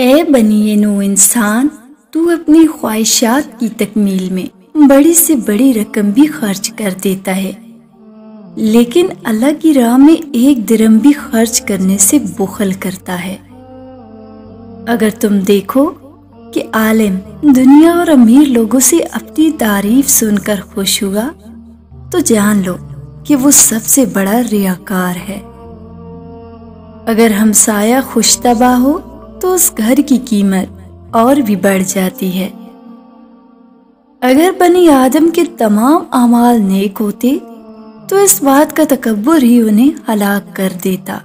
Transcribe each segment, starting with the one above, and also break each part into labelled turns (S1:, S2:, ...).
S1: اے بنی نو انسان، تو اپنی خواہشات کی تکمیل میں بڑی سے بڑی رقم بھی خرچ کر دیتا ہے، لیکن اللہ کی راہ میں 1 درہم بھی خرچ کرنے سے بخل کرتا ہے۔ اگر تم دیکھو کہ عالم دنیا اور امیر لوگوں سے اپنی تعریف سن کر خوش ہوا تو جان لو کہ وہ سب سے بڑا ریاکار ہے۔ اگر ہمسایہ خوش طبع ہو تو اس گھر کی قیمت اور بھی بڑھ جاتی ہے۔ اگر بنی آدم کے تمام اعمال نیک ہوتے تو اس بات کا تکبر ہی انہیں ہلاک کر دیتا۔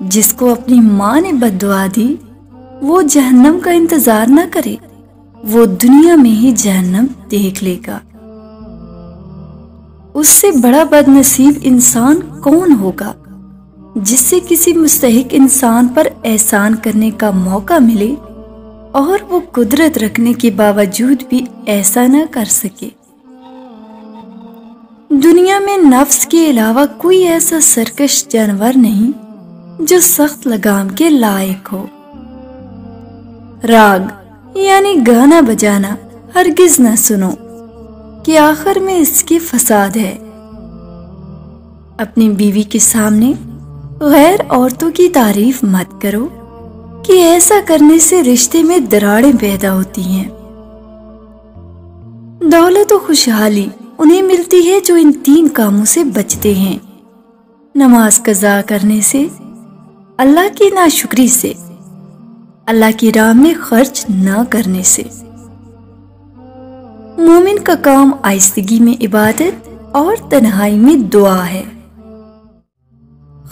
S1: جس کو اپنی ماں نے بد دعا دی وہ جہنم کا انتظار نہ کرے، وہ دنیا میں ہی جہنم دیکھ لے گا۔ اس سے بڑا بد نصیب انسان کون ہوگا جس سے کسی مستحق انسان پر احسان کرنے کا موقع ملے اور وہ قدرت رکھنے کے باوجود بھی ایسا نہ کر سکے۔ دنیا میں نفس کے علاوہ کوئی ایسا سرکش جانور نہیں جو سخت لگام کے لائق ہو۔ راگ یعنی گانا بجانا ہرگز نہ سنو کہ آخر میں اس کے فساد ہے۔ اپنی بیوی کے سامنے غیر عورتوں کی تعریف مت کرو کہ ایسا کرنے سے رشتے میں دراڑیں پیدا ہوتی ہیں۔ دولت و خوشحالی انہیں ملتی ہے جو ان 3 کاموں سے بچتے ہیں: نماز قضا کرنے سے، اللہ کی ناشکری سے، اللہ کی راہ میں خرچ نہ کرنے سے۔ مومن کا کام آہستگی میں عبادت اور تنہائی میں دعا ہے۔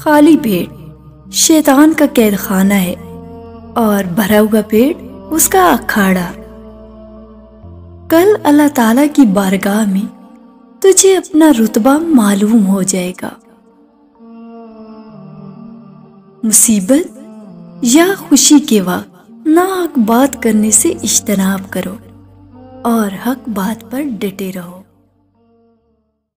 S1: خالی پیٹ شیطان کا قید خانہ ہے اور بھرا ہوا پیٹ اس کا اکھاڑا۔ کل اللہ تعالیٰ کی بارگاہ میں تجھے اپنا رتبہ معلوم ہو جائے گا۔ مصیبت یا خوشی کے وقت ناحق بات کرنے سے اجتناب کرو اور حق بات پر ڈٹے رہو۔